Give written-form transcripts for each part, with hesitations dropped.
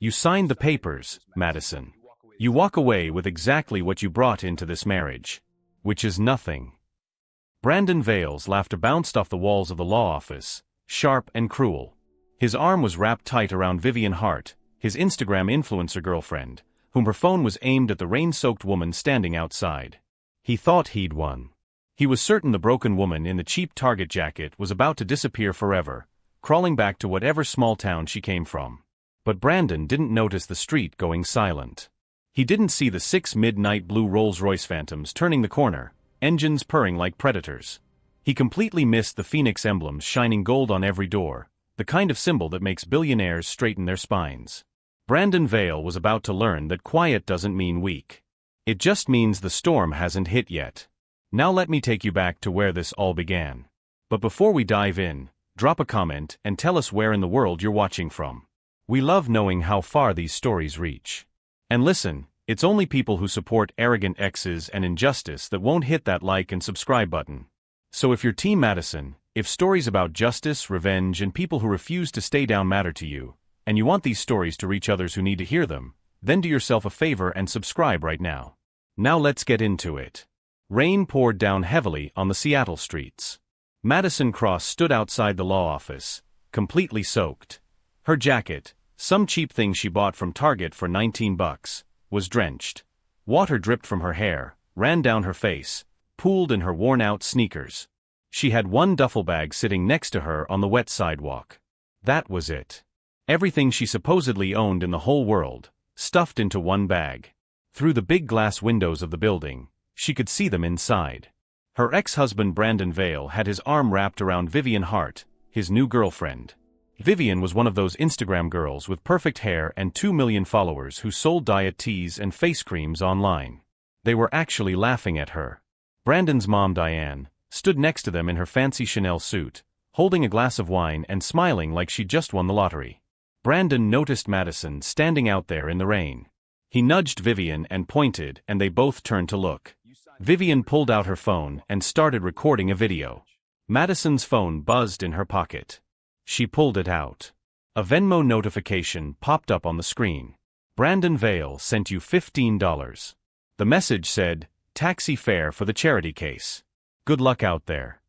You signed the papers, Madison. You walk away with exactly what you brought into this marriage. Which is nothing. Brandon Vale's laughter bounced off the walls of the law office, sharp and cruel. His arm was wrapped tight around Vivian Hart, his Instagram influencer girlfriend, whom her phone was aimed at the rain-soaked woman standing outside. He thought he'd won. He was certain the broken woman in the cheap Target jacket was about to disappear forever, crawling back to whatever small town she came from. But Brandon didn't notice the street going silent. He didn't see the 6 midnight blue Rolls-Royce Phantoms turning the corner, engines purring like predators. He completely missed the Phoenix emblems shining gold on every door, the kind of symbol that makes billionaires straighten their spines. Brandon Vale was about to learn that quiet doesn't mean weak. It just means the storm hasn't hit yet. Now let me take you back to where this all began. But before we dive in, drop a comment and tell us where in the world you're watching from. We love knowing how far these stories reach. And listen, it's only people who support arrogant exes and injustice that won't hit that like and subscribe button. So if you're Team Madison, if stories about justice, revenge, and people who refuse to stay down matter to you, and you want these stories to reach others who need to hear them, then do yourself a favor and subscribe right now. Now let's get into it. Rain poured down heavily on the Seattle streets. Madison Cross stood outside the law office, completely soaked. Her jacket, some cheap thing she bought from Target for $19, was drenched. Water dripped from her hair, ran down her face, pooled in her worn-out sneakers. She had one duffel bag sitting next to her on the wet sidewalk. That was it. Everything she supposedly owned in the whole world, stuffed into one bag. Through the big glass windows of the building, she could see them inside. Her ex-husband Brandon Vale had his arm wrapped around Vivian Hart, his new girlfriend. Vivian was one of those Instagram girls with perfect hair and 2 million followers who sold diet teas and face creams online. They were actually laughing at her. Brandon's mom Diane stood next to them in her fancy Chanel suit, holding a glass of wine and smiling like she'd just won the lottery. Brandon noticed Madison standing out there in the rain. He nudged Vivian and pointed, and they both turned to look. Vivian pulled out her phone and started recording a video. Madison's phone buzzed in her pocket. She pulled it out. A Venmo notification popped up on the screen. Brandon Vale sent you $15. The message said, taxi fare for the charity case. Good luck out there.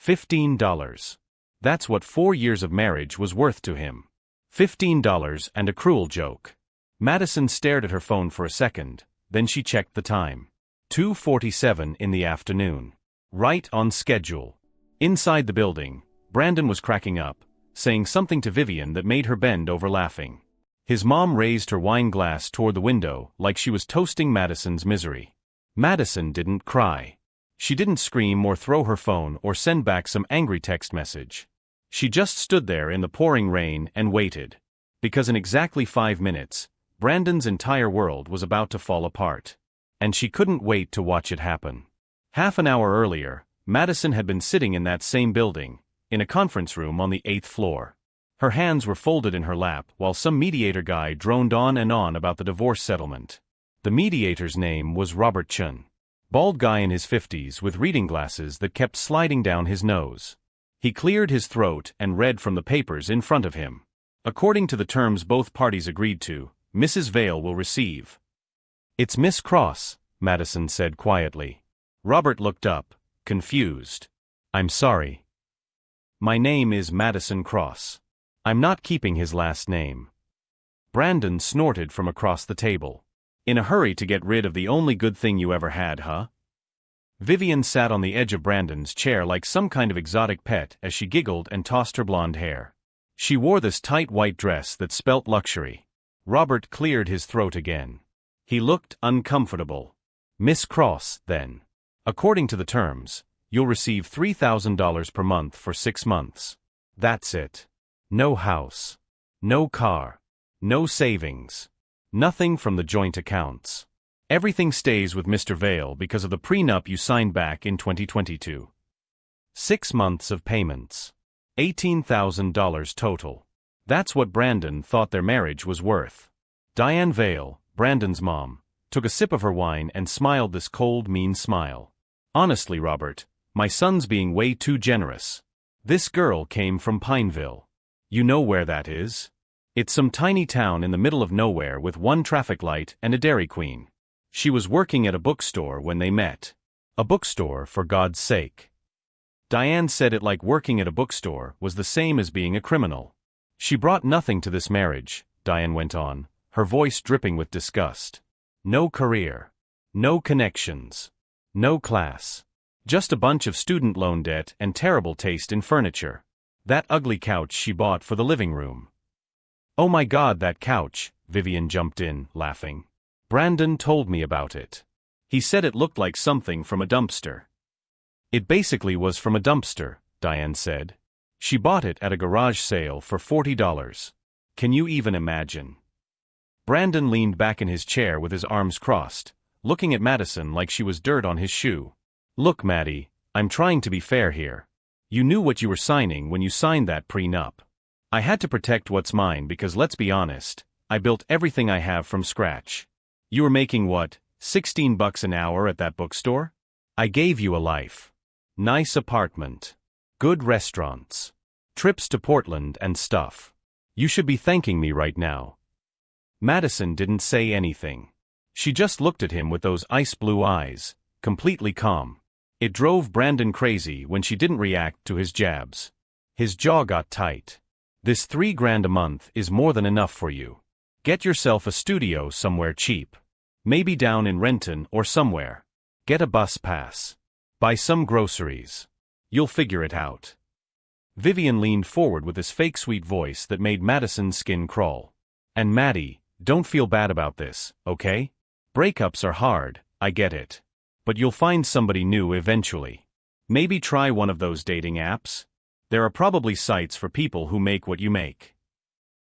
$15. That's what 4 years of marriage was worth to him. $15 and a cruel joke. Madison stared at her phone for a second, then she checked the time. 2:47 in the afternoon. Right on schedule. Inside the building, Brandon was cracking up, saying something to Vivian that made her bend over laughing. His mom raised her wine glass toward the window like she was toasting Madison's misery. Madison didn't cry. She didn't scream or throw her phone or send back some angry text message. She just stood there in the pouring rain and waited. Because in exactly 5 minutes, Brandon's entire world was about to fall apart. And she couldn't wait to watch it happen. Half an hour earlier, Madison had been sitting in that same building, in a conference room on the 8th floor. Her hands were folded in her lap while some mediator guy droned on and on about the divorce settlement. The mediator's name was Robert Chun. Bald guy in his 50s with reading glasses that kept sliding down his nose. He cleared his throat and read from the papers in front of him. According to the terms both parties agreed to, Mrs. Vale will receive. It's Miss Cross, Madison said quietly. Robert looked up, confused. I'm sorry. My name is Madison Cross. I'm not keeping his last name. Brandon snorted from across the table. In a hurry to get rid of the only good thing you ever had, huh? Vivian sat on the edge of Brandon's chair like some kind of exotic pet as she giggled and tossed her blonde hair. She wore this tight white dress that spelt luxury. Robert cleared his throat again. He looked uncomfortable. Miss Cross, then. According to the terms, you'll receive $3,000 per month for 6 months. That's it. No house. No car. No savings. Nothing from the joint accounts. Everything stays with Mr. Vale because of the prenup you signed back in 2022. 6 months of payments. $18,000 total. That's what Brandon thought their marriage was worth. Diane Vale, Brandon's mom, took a sip of her wine and smiled this cold, mean smile. Honestly, Robert, my son's being way too generous. This girl came from Pineville. You know where that is? It's some tiny town in the middle of nowhere with one traffic light and a Dairy Queen. She was working at a bookstore when they met. A bookstore, for God's sake. Diane said it like working at a bookstore was the same as being a criminal. She brought nothing to this marriage, Diane went on, her voice dripping with disgust. No career. No connections. No class. Just a bunch of student loan debt and terrible taste in furniture. That ugly couch she bought for the living room. Oh my God, that couch, Vivian jumped in, laughing. Brandon told me about it. He said it looked like something from a dumpster. It basically was from a dumpster, Diane said. She bought it at a garage sale for $40. Can you even imagine? Brandon leaned back in his chair with his arms crossed, looking at Madison like she was dirt on his shoe. Look, Maddie, I'm trying to be fair here. You knew what you were signing when you signed that prenup. I had to protect what's mine because let's be honest, I built everything I have from scratch. You were making what, $16 an hour at that bookstore? I gave you a life. Nice apartment. Good restaurants. Trips to Portland and stuff. You should be thanking me right now. Madison didn't say anything. She just looked at him with those ice blue eyes, completely calm. It drove Brandon crazy when she didn't react to his jabs. His jaw got tight. This $3,000 a month is more than enough for you. Get yourself a studio somewhere cheap. Maybe down in Renton or somewhere. Get a bus pass. Buy some groceries. You'll figure it out. Vivian leaned forward with this fake sweet voice that made Madison's skin crawl. And Maddie, don't feel bad about this, okay? Breakups are hard, I get it. But you'll find somebody new eventually. Maybe try one of those dating apps. There are probably sites for people who make what you make.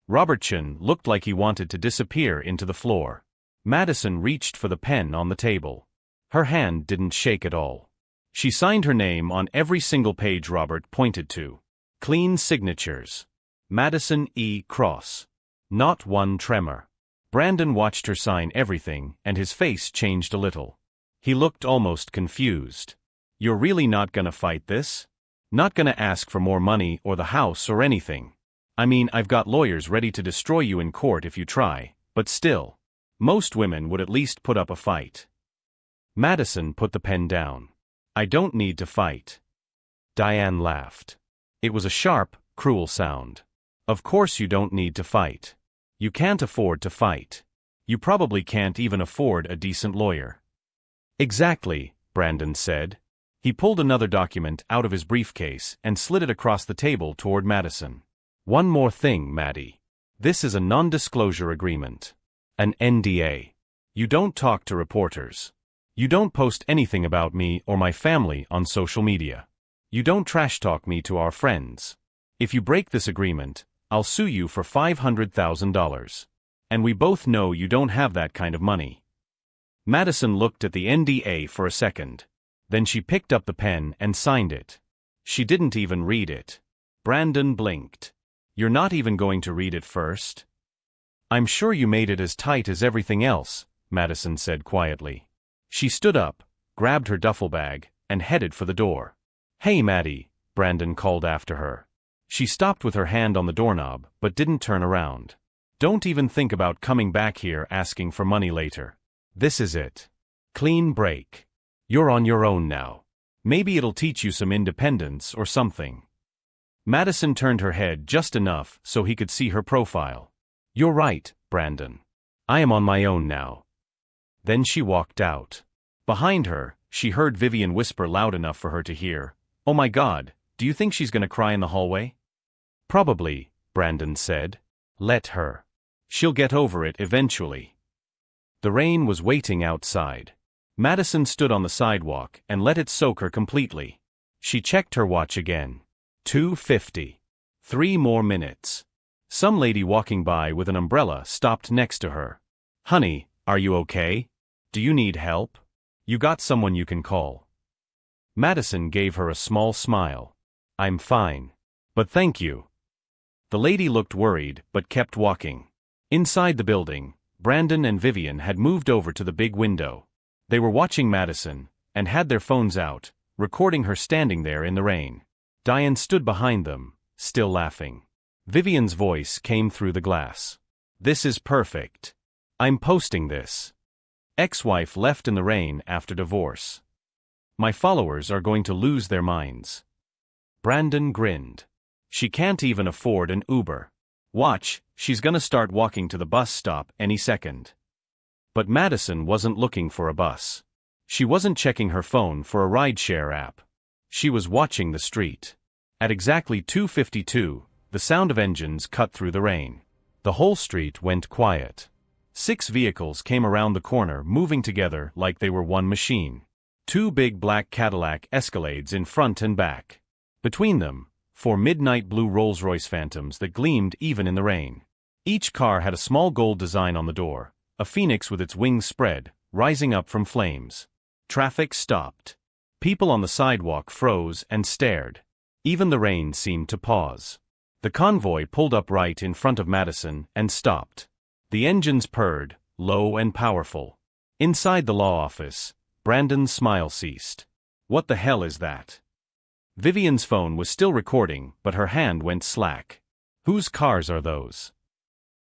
Robertson looked like he wanted to disappear into the floor. Madison reached for the pen on the table. Her hand didn't shake at all. She signed her name on every single page Robert pointed to. Clean signatures. Madison E. Cross. Not one tremor. Brandon watched her sign everything, and his face changed a little. He looked almost confused. You're really not gonna fight this? Not gonna ask for more money or the house or anything? I mean, I've got lawyers ready to destroy you in court if you try, but still. Most women would at least put up a fight. Madison put the pen down. I don't need to fight. Diane laughed. It was a sharp, cruel sound. Of course you don't need to fight. You can't afford to fight. You probably can't even afford a decent lawyer. Exactly, Brandon said. He pulled another document out of his briefcase and slid it across the table toward Madison. One more thing, Maddie. This is a non-disclosure agreement. An NDA. You don't talk to reporters. You don't post anything about me or my family on social media. You don't trash talk me to our friends. If you break this agreement, I'll sue you for $500,000. And we both know you don't have that kind of money. Madison looked at the NDA for a second. Then she picked up the pen and signed it. She didn't even read it. Brandon blinked. You're not even going to read it first? I'm sure you made it as tight as everything else, Madison said quietly. She stood up, grabbed her duffel bag, and headed for the door. Hey Maddie, Brandon called after her. She stopped with her hand on the doorknob, but didn't turn around. Don't even think about coming back here asking for money later. This is it. Clean break. You're on your own now. Maybe it'll teach you some independence or something. Madison turned her head just enough so he could see her profile. You're right, Brandon. I am on my own now. Then she walked out. Behind her, she heard Vivian whisper loud enough for her to hear, "Oh my God, do you think she's gonna cry in the hallway?" Probably, Brandon said. Let her. She'll get over it eventually. The rain was waiting outside. Madison stood on the sidewalk and let it soak her completely. She checked her watch again. 2:50. 3 more minutes. Some lady walking by with an umbrella stopped next to her. Honey, are you okay? Do you need help? You got someone you can call. Madison gave her a small smile. I'm fine. But thank you. The lady looked worried but kept walking. Inside the building, Brandon and Vivian had moved over to the big window. They were watching Madison, and had their phones out, recording her standing there in the rain. Diane stood behind them, still laughing. Vivian's voice came through the glass. This is perfect. I'm posting this. Ex-wife left in the rain after divorce. My followers are going to lose their minds. Brandon grinned. She can't even afford an Uber. Watch, she's gonna start walking to the bus stop any second. But Madison wasn't looking for a bus. She wasn't checking her phone for a rideshare app. She was watching the street. At exactly 2:52, the sound of engines cut through the rain. The whole street went quiet. 6 vehicles came around the corner, moving together like they were one machine. 2 big black Cadillac Escalades in front and back. Between them, 4 midnight blue Rolls-Royce Phantoms that gleamed even in the rain. Each car had a small gold design on the door, a phoenix with its wings spread, rising up from flames. Traffic stopped. People on the sidewalk froze and stared. Even the rain seemed to pause. The convoy pulled up right in front of Madison and stopped. The engines purred, low and powerful. Inside the law office, Brandon's smile ceased. What the hell is that? Vivian's phone was still recording, but her hand went slack. Whose cars are those?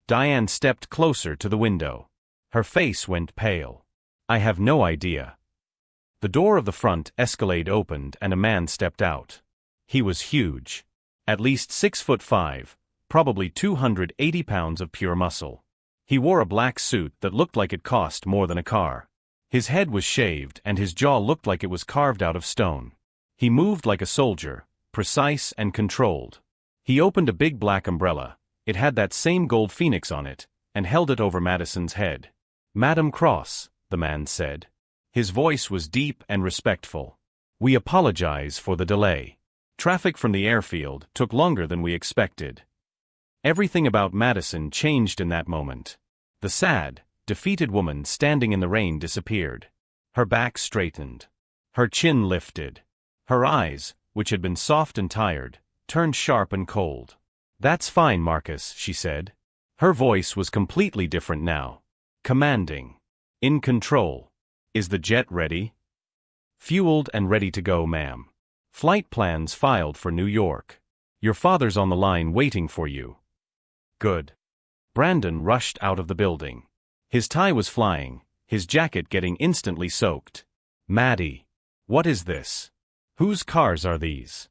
Diane stepped closer to the window. Her face went pale. I have no idea. The door of the front Escalade opened and a man stepped out. He was huge. At least 6'5", probably 280 pounds of pure muscle. He wore a black suit that looked like it cost more than a car. His head was shaved and his jaw looked like it was carved out of stone. He moved like a soldier, precise and controlled. He opened a big black umbrella. It had that same gold phoenix on it, and held it over Madison's head. Madam Cross, the man said. His voice was deep and respectful. We apologize for the delay. Traffic from the airfield took longer than we expected. Everything about Madison changed in that moment. The sad, defeated woman standing in the rain disappeared. Her back straightened. Her chin lifted. Her eyes, which had been soft and tired, turned sharp and cold. That's fine, Marcus, she said. Her voice was completely different now. Commanding. In control. Is the jet ready? Fueled and ready to go, ma'am. Flight plans filed for New York. Your father's on the line waiting for you. Good. Brandon rushed out of the building. His tie was flying, his jacket getting instantly soaked. Maddie. What is this? Whose cars are these?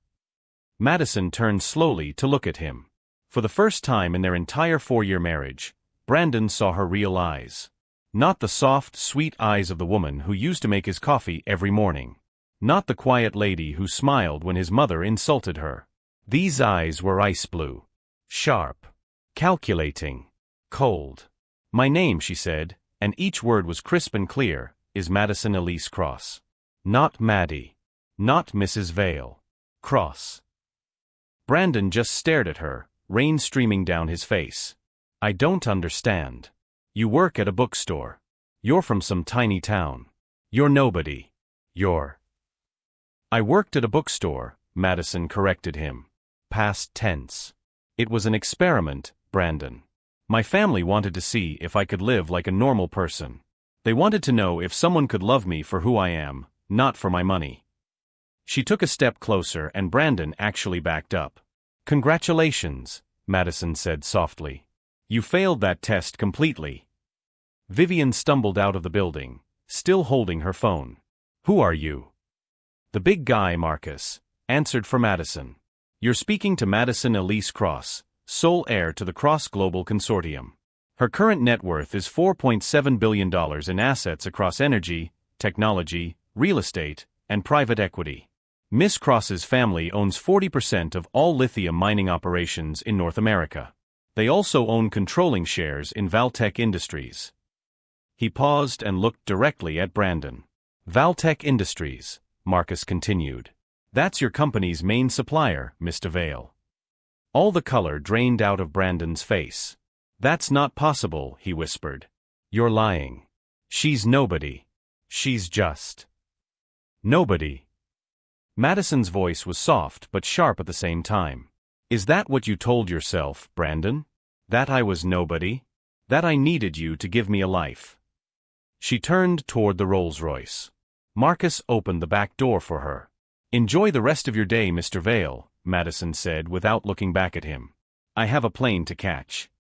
Madison turned slowly to look at him. For the first time in their entire 4-year marriage, Brandon saw her real eyes. Not the soft, sweet eyes of the woman who used to make his coffee every morning. Not the quiet lady who smiled when his mother insulted her. These eyes were ice blue. Sharp. Calculating. Cold. My name, she said, and each word was crisp and clear, is Madison Elise Cross. Not Maddie. Not Mrs. Vale. Cross. Brandon just stared at her, rain streaming down his face. I don't understand. You work at a bookstore. You're from some tiny town. You're nobody. You're... I worked at a bookstore, Madison corrected him. Past tense. It was an experiment, Brandon. My family wanted to see if I could live like a normal person. They wanted to know if someone could love me for who I am, not for my money. She took a step closer and Brandon actually backed up. Congratulations, Madison said softly. You failed that test completely. Vivian stumbled out of the building, still holding her phone. Who are you? The big guy, Marcus, answered for Madison. You're speaking to Madison Elise Cross, sole heir to the Cross Global Consortium. Her current net worth is $4.7 billion in assets across energy, technology, real estate, and private equity. Miss Cross's family owns 40% of all lithium mining operations in North America. They also own controlling shares in Valtech Industries. He paused and looked directly at Brandon. Valtech Industries, Marcus continued. That's your company's main supplier, Mr. Vale. All the color drained out of Brandon's face. That's not possible, he whispered. You're lying. She's nobody. She's just... nobody. Madison's voice was soft but sharp at the same time. Is that what you told yourself, Brandon? That I was nobody? That I needed you to give me a life? She turned toward the Rolls-Royce. Marcus opened the back door for her. Enjoy the rest of your day, Mr. Vale, Madison said without looking back at him. I have a plane to catch.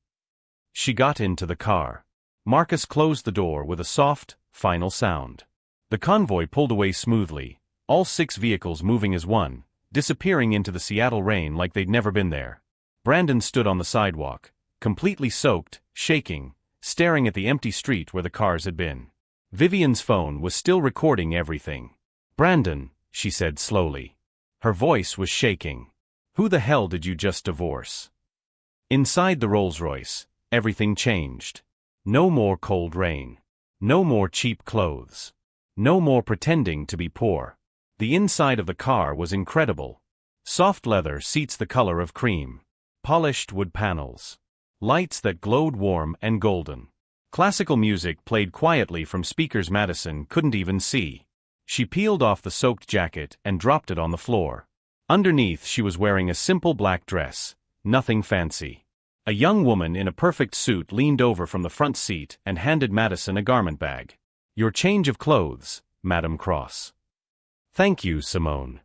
She got into the car. Marcus closed the door with a soft, final sound. The convoy pulled away smoothly, all 6 vehicles moving as one, disappearing into the Seattle rain like they'd never been there. Brandon stood on the sidewalk, completely soaked, shaking, staring at the empty street where the cars had been. Vivian's phone was still recording everything. "Brandon," she said slowly. Her voice was shaking. "Who the hell did you just divorce?" Inside the Rolls-Royce, everything changed. No more cold rain. No more cheap clothes. No more pretending to be poor. The inside of the car was incredible. Soft leather seats the color of cream. Polished wood panels. Lights that glowed warm and golden. Classical music played quietly from speakers Madison couldn't even see. She peeled off the soaked jacket and dropped it on the floor. Underneath she was wearing a simple black dress, nothing fancy. A young woman in a perfect suit leaned over from the front seat and handed Madison a garment bag. "Your change of clothes, Madame Cross." "Thank you, Simone."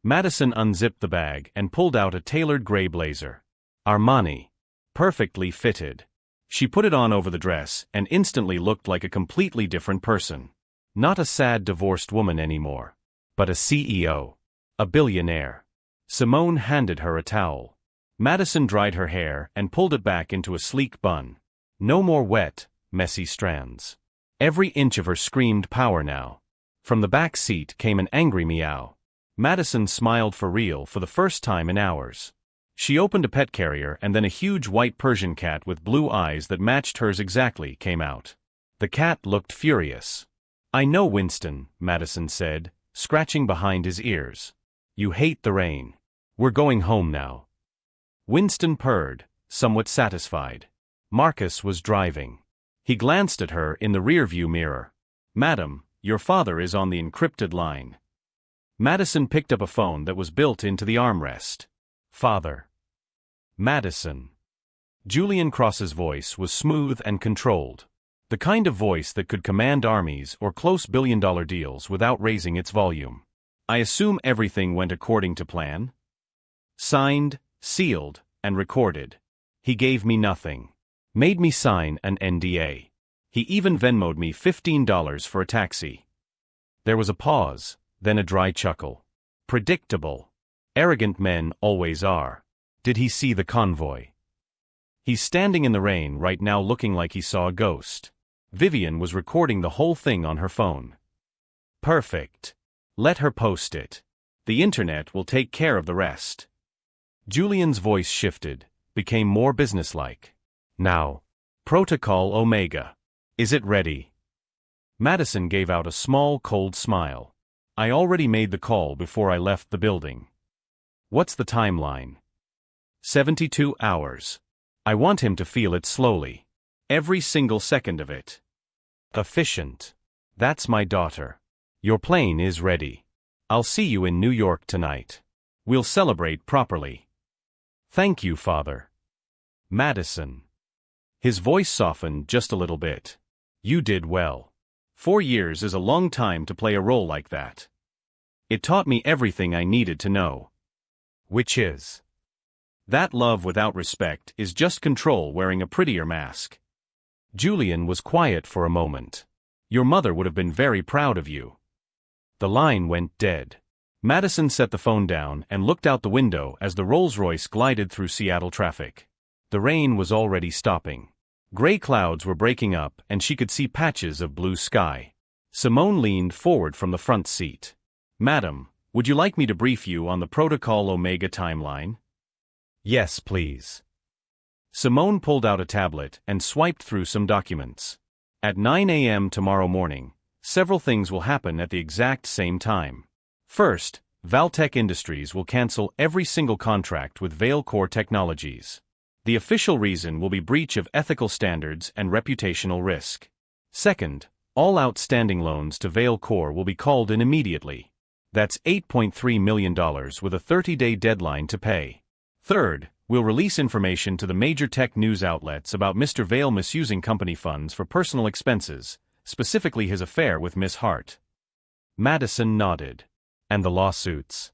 Madison unzipped the bag and pulled out a tailored gray blazer. Armani. Perfectly fitted. She put it on over the dress and instantly looked like a completely different person. Not a sad divorced woman anymore, but a CEO. A billionaire. Simone handed her a towel. Madison dried her hair and pulled it back into a sleek bun. No more wet, messy strands. Every inch of her screamed power now. From the back seat came an angry meow. Madison smiled for real for the first time in hours. She opened a pet carrier and then a huge white Persian cat with blue eyes that matched hers exactly came out. The cat looked furious. "I know, Winston," Madison said, scratching behind his ears. "You hate the rain. We're going home now." Winston purred, somewhat satisfied. Marcus was driving. He glanced at her in the rearview mirror. "Madam, your father is on the encrypted line." Madison picked up a phone that was built into the armrest. "Father." "Madison." Julian Cross's voice was smooth and controlled. The kind of voice that could command armies or close billion-dollar deals without raising its volume. "I assume everything went according to plan?" "Signed, sealed, and recorded. He gave me nothing. Made me sign an NDA. He even Venmo'd me $15 for a taxi." There was a pause, then a dry chuckle. "Predictable. Arrogant men always are. Did he see the convoy?" "He's standing in the rain right now looking like he saw a ghost." Vivian was recording the whole thing on her phone. "Perfect. Let her post it. The internet will take care of the rest." Julian's voice shifted, became more businesslike. "Now, Protocol Omega. Is it ready?" Madison gave out a small cold smile. "I already made the call before I left the building." "What's the timeline?" 72 hours. I want him to feel it slowly. Every single second of it. Efficient. That's my daughter. Your plane is ready. I'll see you in New York tonight. We'll celebrate properly." "Thank you, Father." "Madison." His voice softened just a little bit. "You did well. 4 years is a long time to play a role like that. It taught me everything I needed to know." "Which is?" "That love without respect is just control wearing a prettier mask." Julian was quiet for a moment. "Your mother would have been very proud of you." The line went dead. Madison set the phone down and looked out the window as the Rolls-Royce glided through Seattle traffic. The rain was already stopping. Gray clouds were breaking up and she could see patches of blue sky. Simone leaned forward from the front seat. "Madam, would you like me to brief you on the Protocol Omega timeline?" "Yes, please." Simone pulled out a tablet and swiped through some documents. "At 9 a.m. tomorrow morning, several things will happen at the exact same time. First, Valtech Industries will cancel every single contract with Veilcore Technologies. The official reason will be breach of ethical standards and reputational risk. Second, all outstanding loans to Veilcore will be called in immediately. That's $8.3 million with a 30-day deadline to pay. Third, we'll release information to the major tech news outlets about Mr. Vail misusing company funds for personal expenses, specifically his affair with Miss Hart." Madison nodded. "And the lawsuits?"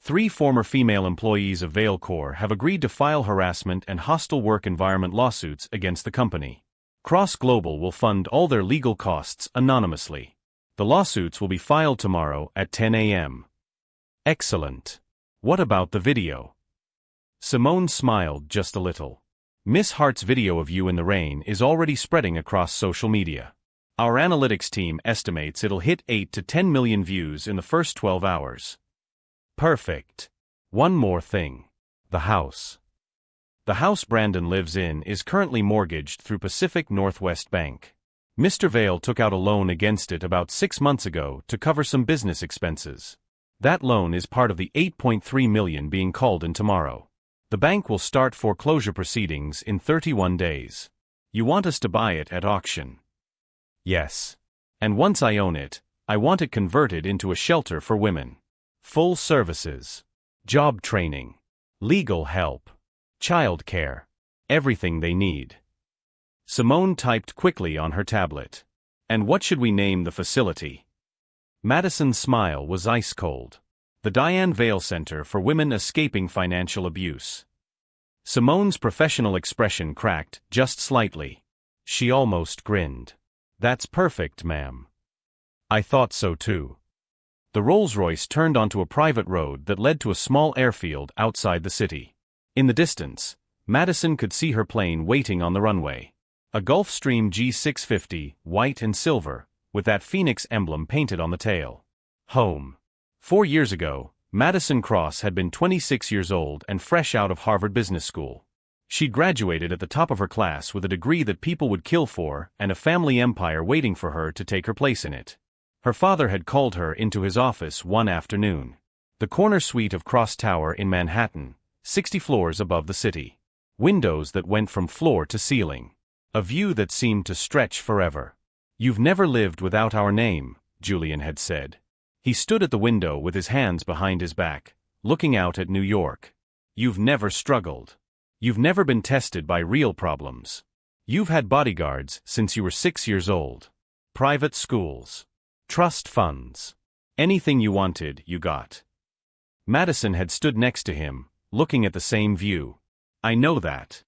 3 former female employees of Vale Corp have agreed to file harassment and hostile work environment lawsuits against the company. Cross Global will fund all their legal costs anonymously. The lawsuits will be filed tomorrow at 10 a.m. Excellent. What about the video? Simone smiled just a little. Miss Hart's video of you in the rain is already spreading across social media. Our analytics team estimates it'll hit 8 to 10 million views in the first 12 hours. Perfect. One more thing. The house. The house Brandon lives in is currently mortgaged through Pacific Northwest Bank. Mr. Vale took out a loan against it about 6 months ago to cover some business expenses. That loan is part of the $8.3 million being called in tomorrow. The bank will start foreclosure proceedings in 31 days. You want us to buy it at auction? Yes. And once I own it, I want it converted into a shelter for women. Full services. Job training. Legal help. Child care. Everything they need. Simone typed quickly on her tablet. And what should we name the facility? Madison's smile was ice cold. The Diane Vale Center for Women Escaping Financial Abuse. Simone's professional expression cracked just slightly. She almost grinned. That's perfect, ma'am. I thought so too. The Rolls-Royce turned onto a private road that led to a small airfield outside the city. In the distance, Madison could see her plane waiting on the runway. A Gulfstream G650, white and silver, with that Phoenix emblem painted on the tail. Home. 4 years ago, Madison Cross had been 26 years old and fresh out of Harvard Business School. She'd graduated at the top of her class with a degree that people would kill for and a family empire waiting for her to take her place in it. Her father had called her into his office one afternoon. The corner suite of Cross Tower in Manhattan, 60 floors above the city. Windows that went from floor to ceiling. A view that seemed to stretch forever. You've never lived without our name, Julian had said. He stood at the window with his hands behind his back, looking out at New York. You've never struggled. You've never been tested by real problems. You've had bodyguards since you were 6 years old. Private schools. Trust funds. Anything you wanted, you got. Madison had stood next to him, looking at the same view. I know that.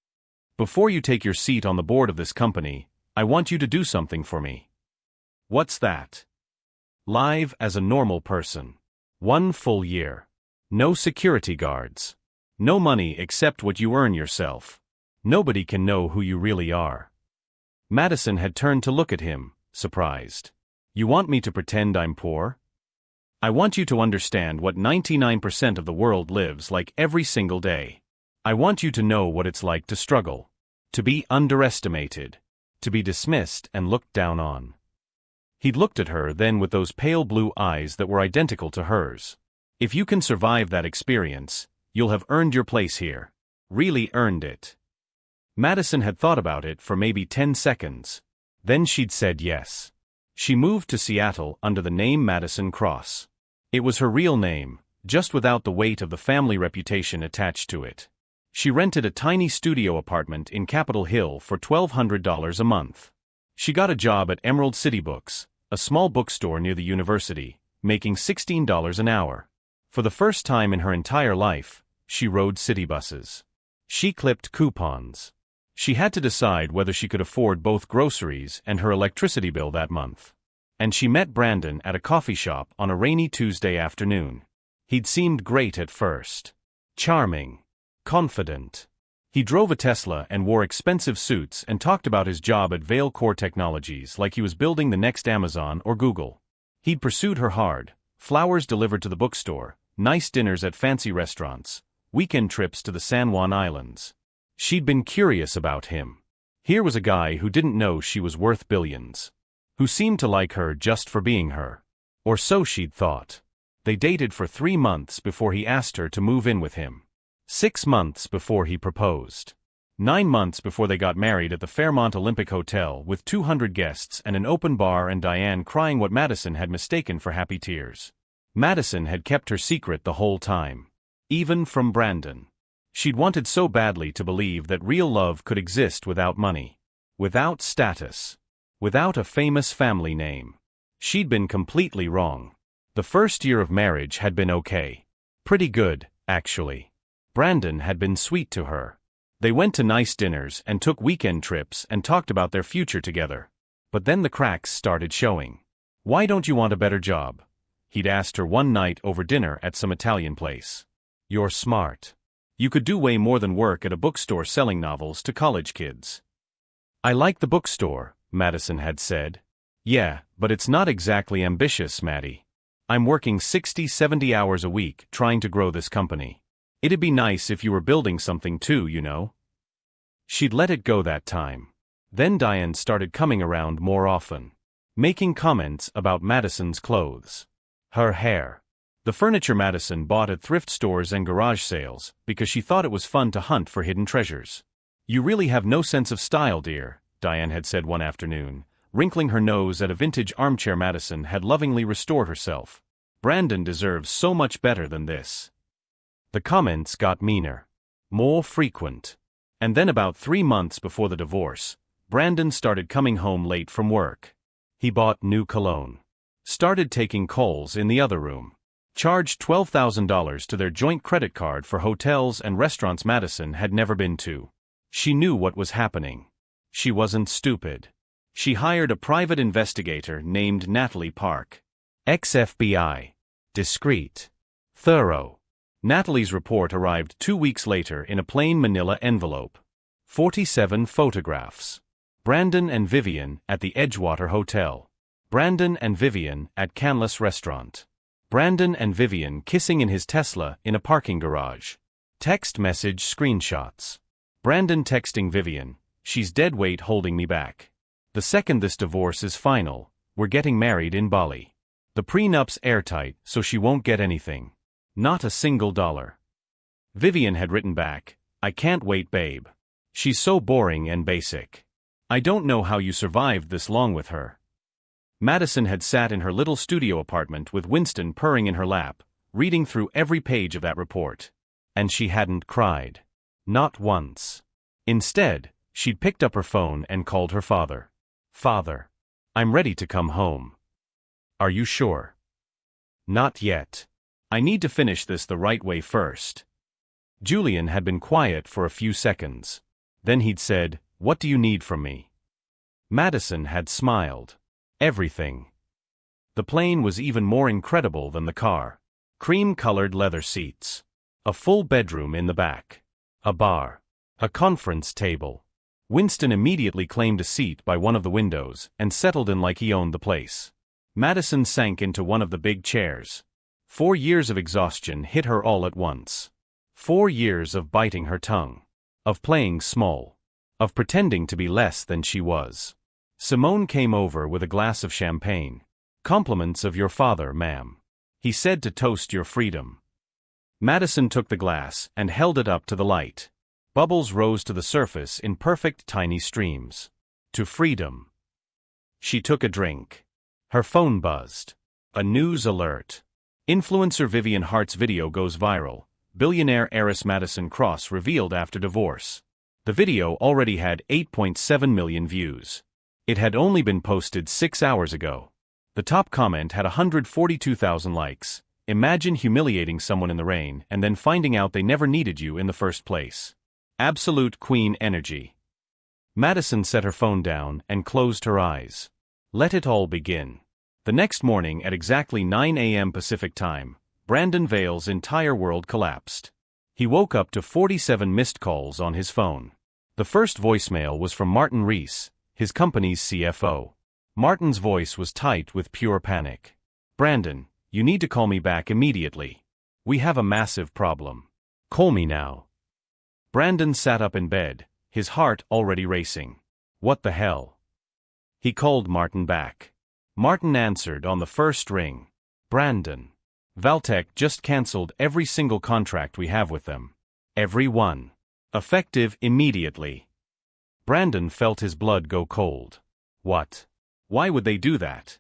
Before you take your seat on the board of this company, I want you to do something for me. What's that? Live as a normal person. 1 full year. No security guards. No money except what you earn yourself. Nobody can know who you really are. Madison had turned to look at him, surprised. You want me to pretend I'm poor? I want you to understand what 99% of the world lives like every single day. I want you to know what it's like to struggle. To be underestimated. To be dismissed and looked down on. He'd looked at her then with those pale blue eyes that were identical to hers. If you can survive that experience, you'll have earned your place here. Really earned it. Madison had thought about it for maybe 10 seconds. Then she'd said yes. She moved to Seattle under the name Madison Cross. It was her real name, just without the weight of the family reputation attached to it. She rented a tiny studio apartment in Capitol Hill for $1,200 a month. She got a job at Emerald City Books, a small bookstore near the university, making $16 an hour. For the first time in her entire life, she rode city buses. She clipped coupons. She had to decide whether she could afford both groceries and her electricity bill that month. And she met Brandon at a coffee shop on a rainy Tuesday afternoon. He'd seemed great at first. Charming. Confident. He drove a Tesla and wore expensive suits and talked about his job at Vale Corp Technologies like he was building the next Amazon or Google. He'd pursued her hard, flowers delivered to the bookstore, nice dinners at fancy restaurants, weekend trips to the San Juan Islands. She'd been curious about him. Here was a guy who didn't know she was worth billions. Who seemed to like her just for being her. Or so she'd thought. They dated for 3 months before he asked her to move in with him. 6 months before he proposed. 9 months before they got married at the Fairmont Olympic Hotel with 200 guests and an open bar and Diane crying what Madison had mistaken for happy tears. Madison had kept her secret the whole time. Even from Brandon. She'd wanted so badly to believe that real love could exist without money. Without status. Without a famous family name. She'd been completely wrong. The first year of marriage had been okay. Pretty good, actually. Brandon had been sweet to her. They went to nice dinners and took weekend trips and talked about their future together. But then the cracks started showing. "Why don't you want a better job?" he'd asked her one night over dinner at some Italian place. "You're smart. You could do way more than work at a bookstore selling novels to college kids." "I like the bookstore," Madison had said. "Yeah, but it's not exactly ambitious, Maddie. I'm working 60-70 hours a week trying to grow this company. It'd be nice if you were building something too, you know." She'd let it go that time. Then Diane started coming around more often, making comments about Madison's clothes, her hair, the furniture Madison bought at thrift stores and garage sales because she thought it was fun to hunt for hidden treasures. "You really have no sense of style, dear," Diane had said one afternoon, wrinkling her nose at a vintage armchair Madison had lovingly restored herself. "Brandon deserves so much better than this." The comments got meaner, more frequent. And then about 3 months before the divorce, Brandon started coming home late from work. He bought new cologne, started taking calls in the other room, charged $12,000 to their joint credit card for hotels and restaurants Madison had never been to. She knew what was happening. She wasn't stupid. She hired a private investigator named Natalie Park. Ex-FBI. Discreet. Thorough. Natalie's report arrived 2 weeks later in a plain manila envelope. 47 photographs. Brandon and Vivian at the Edgewater Hotel. Brandon and Vivian at Canlis Restaurant. Brandon and Vivian kissing in his Tesla in a parking garage. Text message screenshots. Brandon texting Vivian, "She's dead weight holding me back. The second this divorce is final, we're getting married in Bali. The prenup's airtight, so she won't get anything. Not a single dollar." Vivian had written back, "I can't wait, babe. She's so boring and basic. I don't know how you survived this long with her." Madison had sat in her little studio apartment with Winston purring in her lap, reading through every page of that report. And she hadn't cried. Not once. Instead, she'd picked up her phone and called her father. "Father. I'm ready to come home." "Are you sure?" "Not yet. I need to finish this the right way first." Julian had been quiet for a few seconds. Then he'd said, "What do you need from me?" Madison had smiled. "Everything." The plane was even more incredible than the car. Cream-colored leather seats. A full bedroom in the back. A bar. A conference table. Winston immediately claimed a seat by one of the windows and settled in like he owned the place. Madison sank into one of the big chairs. 4 years of exhaustion hit her all at once. 4 years of biting her tongue. Of playing small. Of pretending to be less than she was. Simone came over with a glass of champagne. "Compliments of your father, ma'am. He said to toast your freedom." Madison took the glass and held it up to the light. Bubbles rose to the surface in perfect tiny streams. "To freedom." She took a drink. Her phone buzzed. A news alert. Influencer Vivian Hart's video goes viral. Billionaire heiress Madison Cross revealed after divorce. The video already had 8.7 million views. It had only been posted 6 hours ago. The top comment had 142,000 likes. "Imagine humiliating someone in the rain and then finding out they never needed you in the first place." Absolute queen energy. Madison set her phone down and closed her eyes. Let it all begin. The next morning at exactly 9 a.m. Pacific Time, Brandon Vale's entire world collapsed. He woke up to 47 missed calls on his phone. The first voicemail was from Martin Rees, his company's CFO. Martin's voice was tight with pure panic. "Brandon, you need to call me back immediately. We have a massive problem. Call me now." Brandon sat up in bed, his heart already racing. What the hell? He called Martin back. Martin answered on the first ring. "Brandon. Valtech just canceled every single contract we have with them. Every one. Effective immediately." Brandon felt his blood go cold. What? Why would they do that?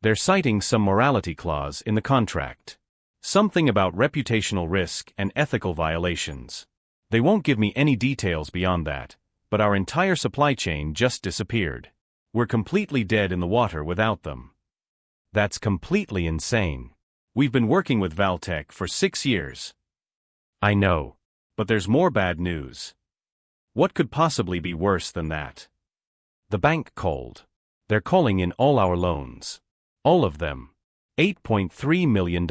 They're citing some morality clause in the contract. Something about reputational risk and ethical violations. They won't give me any details beyond that, but our entire supply chain just disappeared. We're completely dead in the water without them. That's completely insane. We've been working with Valtech for 6 years. I know. But there's more bad news. What could possibly be worse than that? The bank called. They're calling in all our loans. All of them. $8.3 million.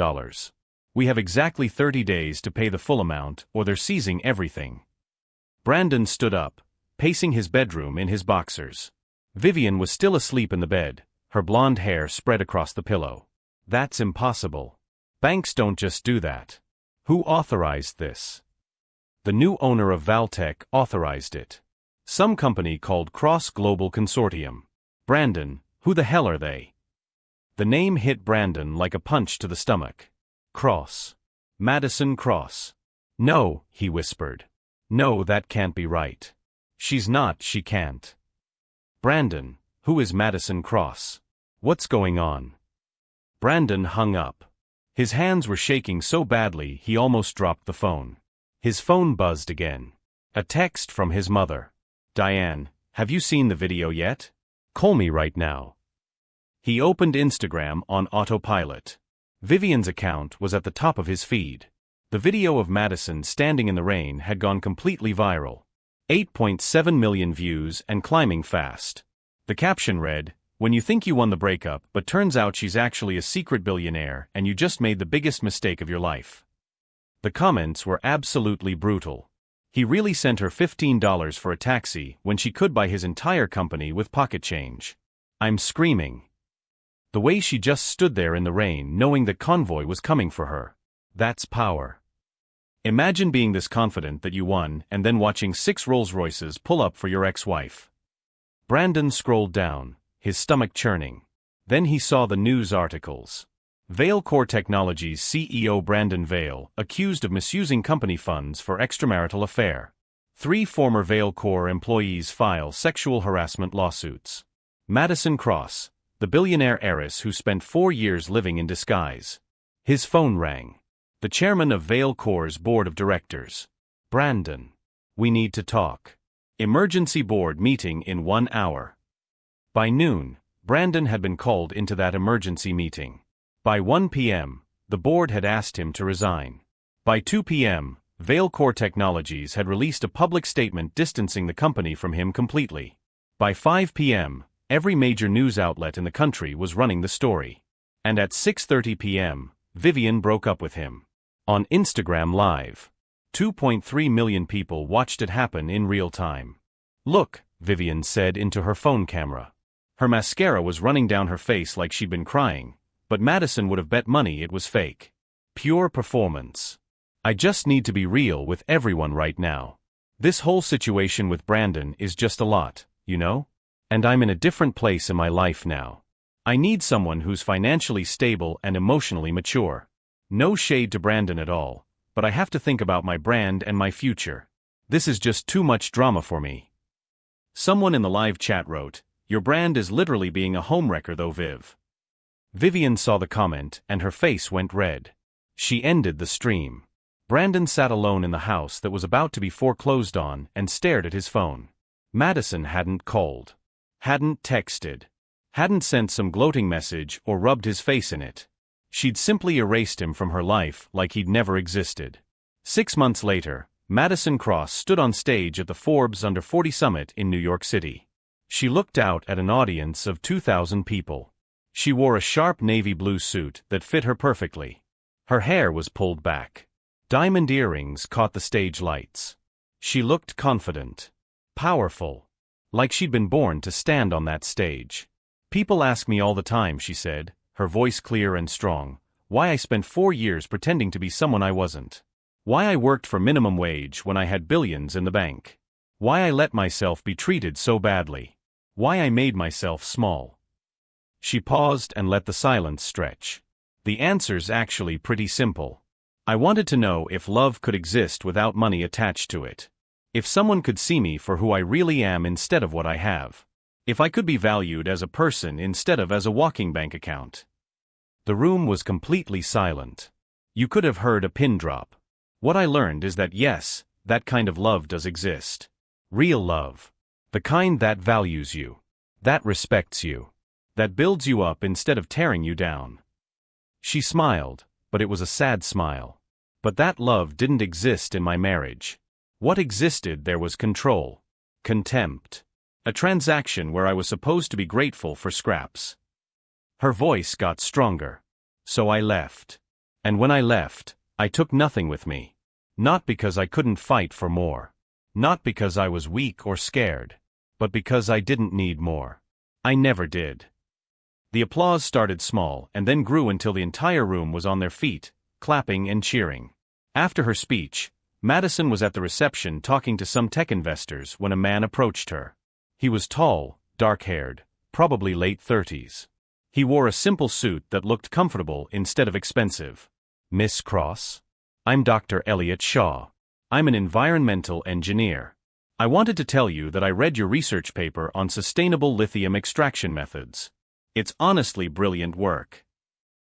We have exactly 30 days to pay the full amount, or they're seizing everything. Brandon stood up, pacing his bedroom in his boxers. Vivian was still asleep in the bed, her blonde hair spread across the pillow. That's impossible. Banks don't just do that. Who authorized this? The new owner of Valtech authorized it. Some company called Cross Global Consortium. Brandon, who the hell are they? The name hit Brandon like a punch to the stomach. Cross. Madison Cross. No, he whispered. No, that can't be right. She's not, she can't. Brandon, who is Madison Cross? What's going on? Brandon hung up. His hands were shaking so badly he almost dropped the phone. His phone buzzed again. A text from his mother. Diane, have you seen the video yet? Call me right now. He opened Instagram on autopilot. Vivian's account was at the top of his feed. The video of Madison standing in the rain had gone completely viral. 8.7 million views and climbing fast. The caption read, "When you think you won the breakup, but turns out she's actually a secret billionaire and you just made the biggest mistake of your life." The comments were absolutely brutal. He really sent her $15 for a taxi when she could buy his entire company with pocket change. I'm screaming. The way she just stood there in the rain knowing that Convoy was coming for her. That's power. Imagine being this confident that you won and then watching 6 Rolls-Royces pull up for your ex-wife. Brandon scrolled down, his stomach churning. Then he saw the news articles. Vail Core Technologies CEO Brandon Vail accused of misusing company funds for extramarital affair. 3 former Vail Core employees file sexual harassment lawsuits. Madison Cross, the billionaire heiress who spent 4 years living in disguise. His phone rang. The chairman of Vail Core's board of directors. Brandon. We need to talk. Emergency board meeting in 1 hour. By noon, Brandon had been called into that emergency meeting. By 1 p.m., the board had asked him to resign. By 2 p.m., Vail Core Technologies had released a public statement distancing the company from him completely. By 5 p.m., every major news outlet in the country was running the story. And at 6:30 p.m., Vivian broke up with him. On Instagram Live. 2.3 million people watched it happen in real time. Look, Vivian said into her phone camera. Her mascara was running down her face like she'd been crying, but Madison would have bet money it was fake. Pure performance. I just need to be real with everyone right now. This whole situation with Brandon is just a lot, you know? And I'm in a different place in my life now. I need someone who's financially stable and emotionally mature. No shade to Brandon at all, but I have to think about my brand and my future. This is just too much drama for me. Someone in the live chat wrote, "Your brand is literally being a homewrecker though, Viv." Vivian saw the comment and her face went red. She ended the stream. Brandon sat alone in the house that was about to be foreclosed on and stared at his phone. Madison hadn't called. Hadn't texted. Hadn't sent some gloating message or rubbed his face in it. She'd simply erased him from her life like he'd never existed. 6 months later, Madison Cross stood on stage at the Forbes Under 40 Summit in New York City. She looked out at an audience of 2,000 people. She wore a sharp navy blue suit that fit her perfectly. Her hair was pulled back. Diamond earrings caught the stage lights. She looked confident. Powerful. Like she'd been born to stand on that stage. People ask me all the time, she said, her voice clear and strong, why I spent 4 years pretending to be someone I wasn't. Why I worked for minimum wage when I had billions in the bank. Why I let myself be treated so badly. Why I made myself small. She paused and let the silence stretch. The answer's actually pretty simple. I wanted to know if love could exist without money attached to it. If someone could see me for who I really am instead of what I have. If I could be valued as a person instead of as a walking bank account. The room was completely silent. You could have heard a pin drop. What I learned is that yes, that kind of love does exist. Real love. The kind that values you. That respects you. That builds you up instead of tearing you down. She smiled, but it was a sad smile. But that love didn't exist in my marriage. What existed there was control. Contempt. A transaction where I was supposed to be grateful for scraps. Her voice got stronger. So I left. And when I left, I took nothing with me. Not because I couldn't fight for more. Not because I was weak or scared. But because I didn't need more. I never did. The applause started small and then grew until the entire room was on their feet, clapping and cheering. After her speech, Madison was at the reception talking to some tech investors when a man approached her. He was tall, dark-haired, probably late 30s. He wore a simple suit that looked comfortable instead of expensive. "Miss Cross? I'm Dr. Elliot Shaw. I'm an environmental engineer. I wanted to tell you that I read your research paper on sustainable lithium extraction methods. It's honestly brilliant work."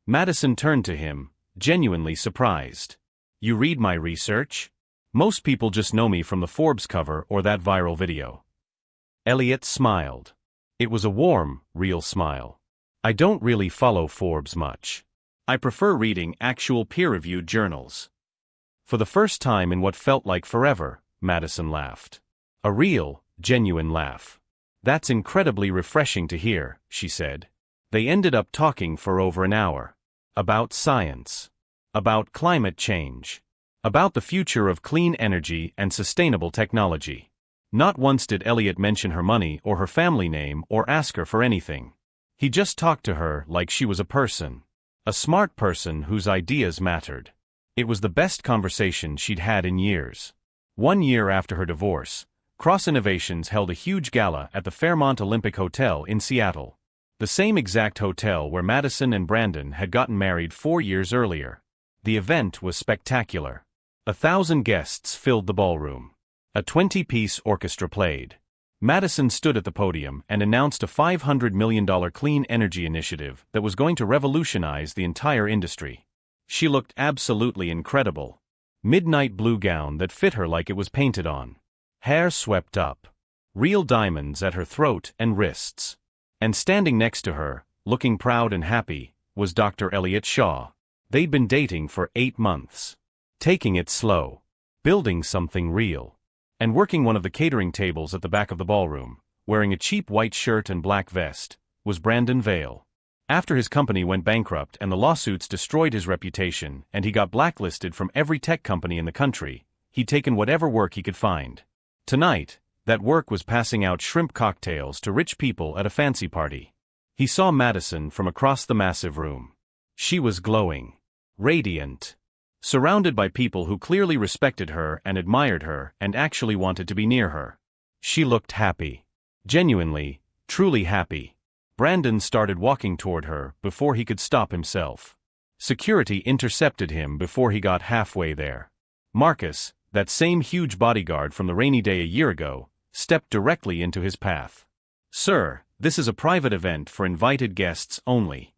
Madison turned to him, genuinely surprised. "You read my research? Most people just know me from the Forbes cover or that viral video." Elliot smiled. It was a warm, real smile. "I don't really follow Forbes much. I prefer reading actual peer-reviewed journals." For the first time in what felt like forever, Madison laughed. A real, genuine laugh. "That's incredibly refreshing to hear," she said. They ended up talking for over an hour. About science. About climate change. About the future of clean energy and sustainable technology. Not once did Elliot mention her money or her family name or ask her for anything. He just talked to her like she was a person. A smart person whose ideas mattered. It was the best conversation she'd had in years. 1 year after her divorce, Cross Innovations held a huge gala at the Fairmont Olympic Hotel in Seattle. The same exact hotel where Madison and Brandon had gotten married 4 years earlier. The event was spectacular. 1,000 guests filled the ballroom. A 20-piece orchestra played. Madison stood at the podium and announced a $500 million clean energy initiative that was going to revolutionize the entire industry. She looked absolutely incredible. Midnight blue gown that fit her like it was painted on. Hair swept up. Real diamonds at her throat and wrists. And standing next to her, looking proud and happy, was Dr. Elliot Shaw. They'd been dating for 8 months. Taking it slow. Building something real. And working one of the catering tables at the back of the ballroom, wearing a cheap white shirt and black vest, was Brandon Vale. After his company went bankrupt and the lawsuits destroyed his reputation and he got blacklisted from every tech company in the country, he'd taken whatever work he could find. Tonight, that work was passing out shrimp cocktails to rich people at a fancy party. He saw Madison from across the massive room. She was glowing. Radiant. Surrounded by people who clearly respected her and admired her and actually wanted to be near her. She looked happy. Genuinely, truly happy. Brandon started walking toward her before he could stop himself. Security intercepted him before he got halfway there. Marcus, that same huge bodyguard from the rainy day a year ago, stepped directly into his path. "Sir, this is a private event for invited guests only."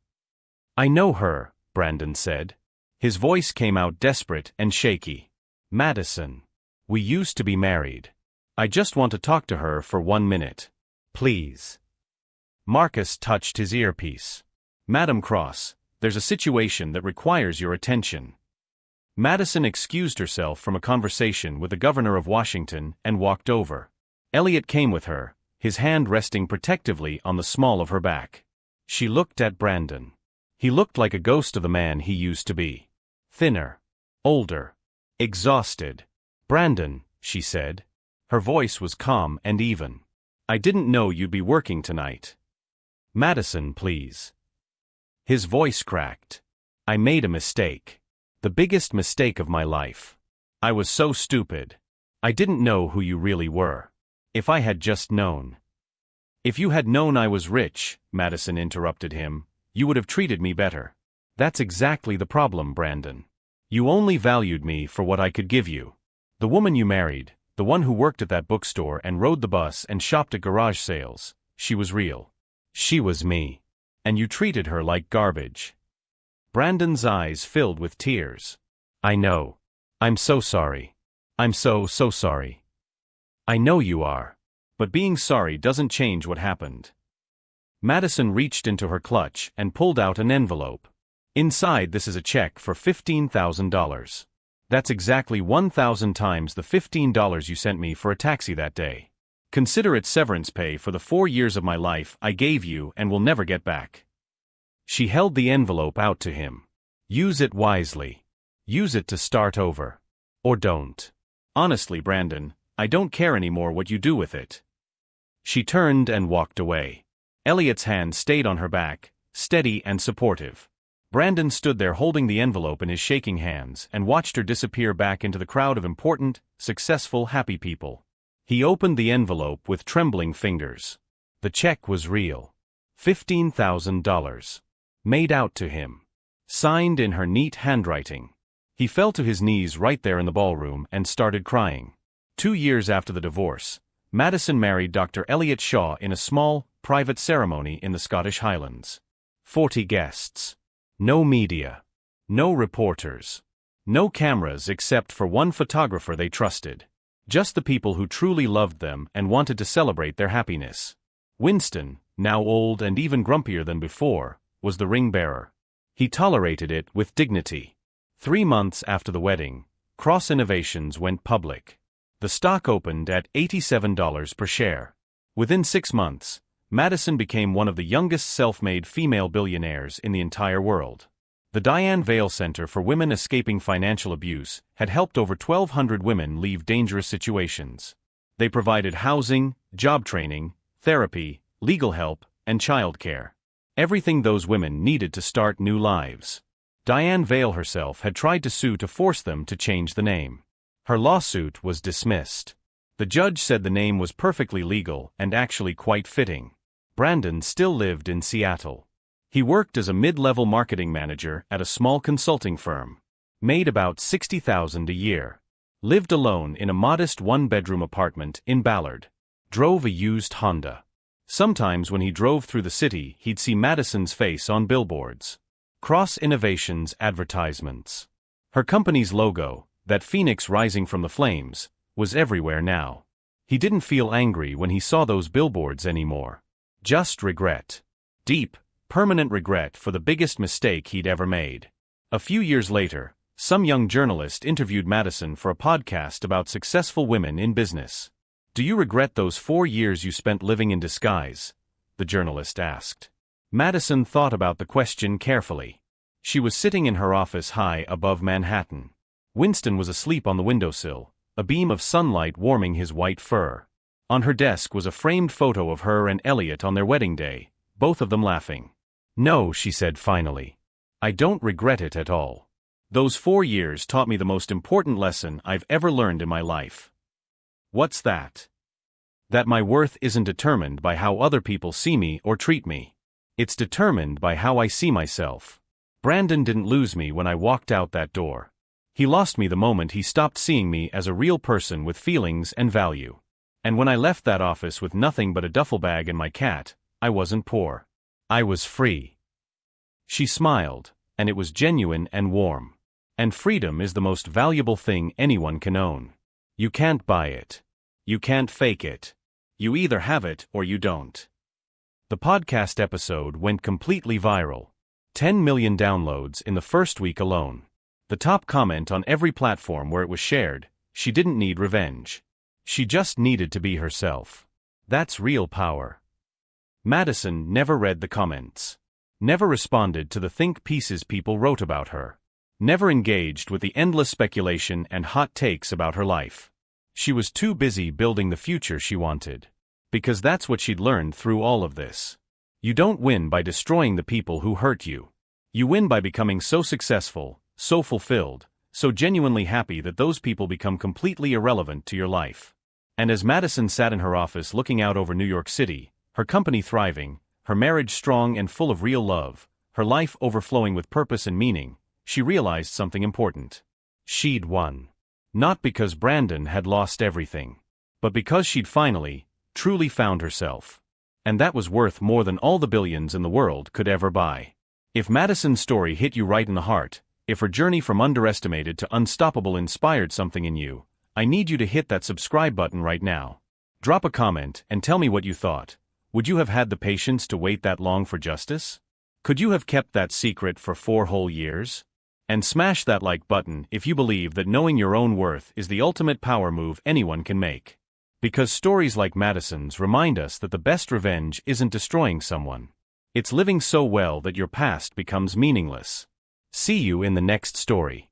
"I know her," Brandon said. His voice came out desperate and shaky. "Madison. We used to be married. I just want to talk to her for 1 minute. Please." Marcus touched his earpiece. "Madam Cross, there's a situation that requires your attention." Madison excused herself from a conversation with the governor of Washington and walked over. Elliot came with her, his hand resting protectively on the small of her back. She looked at Brandon. He looked like a ghost of the man he used to be. Thinner. Older. Exhausted. "Brandon," she said. Her voice was calm and even. "I didn't know you'd be working tonight." "Madison, please." His voice cracked. "I made a mistake. The biggest mistake of my life. I was so stupid. I didn't know who you really were. If I had just known." "If you had known I was rich," Madison interrupted him, "you would have treated me better." "That's exactly the problem, Brandon. You only valued me for what I could give you. The woman you married, the one who worked at that bookstore and rode the bus and shopped at garage sales, she was real. She was me. And you treated her like garbage." Brandon's eyes filled with tears. "I know. I'm so sorry. I'm so sorry." "I know you are. But being sorry doesn't change what happened." Madison reached into her clutch and pulled out an envelope. Inside this is a check for $15,000. That's exactly 1,000 times the $15 you sent me for a taxi that day. Consider it severance pay for the 4 years of my life I gave you and will never get back." She held the envelope out to him. "Use it wisely. Use it to start over. Or don't. Honestly, Brandon, I don't care anymore what you do with it." She turned and walked away. Elliot's hand stayed on her back, steady and supportive. Brandon stood there holding the envelope in his shaking hands and watched her disappear back into the crowd of important, successful, happy people. He opened the envelope with trembling fingers. The check was real. $15,000. Made out to him. Signed in her neat handwriting. He fell to his knees right there in the ballroom and started crying. 2 years after the divorce, Madison married Dr. Elliot Shaw in a small, private ceremony in the Scottish Highlands. 40 guests. No media. No reporters. No cameras except for one photographer they trusted. Just the people who truly loved them and wanted to celebrate their happiness. Winston, now old and even grumpier than before, was the ring bearer. He tolerated it with dignity. 3 months after the wedding, Cross Innovations went public. The stock opened at $87 per share. Within 6 months, Madison became one of the youngest self-made female billionaires in the entire world. The Diane Vale Center for Women Escaping Financial Abuse had helped over 1,200 women leave dangerous situations. They provided housing, job training, therapy, legal help, and childcare. Everything those women needed to start new lives. Diane Vale herself had tried to sue to force them to change the name. Her lawsuit was dismissed. The judge said the name was perfectly legal and actually quite fitting. Brandon still lived in Seattle. He worked as a mid-level marketing manager at a small consulting firm. Made about $60,000 a year. Lived alone in a modest one-bedroom apartment in Ballard. Drove a used Honda. Sometimes when he drove through the city, he'd see Madison's face on billboards. Cross Innovations advertisements. Her company's logo, that phoenix rising from the flames, was everywhere now. He didn't feel angry when he saw those billboards anymore. Just regret. Deep, permanent regret for the biggest mistake he'd ever made. A few years later, some young journalist interviewed Madison for a podcast about successful women in business. "Do you regret those 4 years you spent living in disguise?" the journalist asked. Madison thought about the question carefully. She was sitting in her office high above Manhattan. Winston was asleep on the windowsill, a beam of sunlight warming his white fur. On her desk was a framed photo of her and Elliot on their wedding day, both of them laughing. "No," she said finally. "I don't regret it at all. Those 4 years taught me the most important lesson I've ever learned in my life." "What's that?" "That my worth isn't determined by how other people see me or treat me. It's determined by how I see myself." Brandon didn't lose me when I walked out that door. He lost me the moment he stopped seeing me as a real person with feelings and value. And when I left that office with nothing but a duffel bag and my cat, I wasn't poor. I was free. She smiled, and it was genuine and warm. And freedom is the most valuable thing anyone can own. You can't buy it. You can't fake it. You either have it or you don't. The podcast episode went completely viral. 10 million downloads in the first week alone. The top comment on every platform where it was shared: she didn't need revenge. She just needed to be herself. That's real power. Madison never read the comments. Never responded to the think pieces people wrote about her. Never engaged with the endless speculation and hot takes about her life. She was too busy building the future she wanted. Because that's what she'd learned through all of this. You don't win by destroying the people who hurt you. You win by becoming so successful, so fulfilled, so genuinely happy that those people become completely irrelevant to your life. And as Madison sat in her office looking out over New York City, her company thriving, her marriage strong and full of real love, her life overflowing with purpose and meaning, she realized something important. She'd won. Not because Brandon had lost everything, but because she'd finally, truly found herself. And that was worth more than all the billions in the world could ever buy. If Madison's story hit you right in the heart, if her journey from underestimated to unstoppable inspired something in you, I need you to hit that subscribe button right now. Drop a comment and tell me what you thought. Would you have had the patience to wait that long for justice? Could you have kept that secret for 4 whole years? And smash that like button if you believe that knowing your own worth is the ultimate power move anyone can make. Because stories like Madison's remind us that the best revenge isn't destroying someone. It's living so well that your past becomes meaningless. See you in the next story.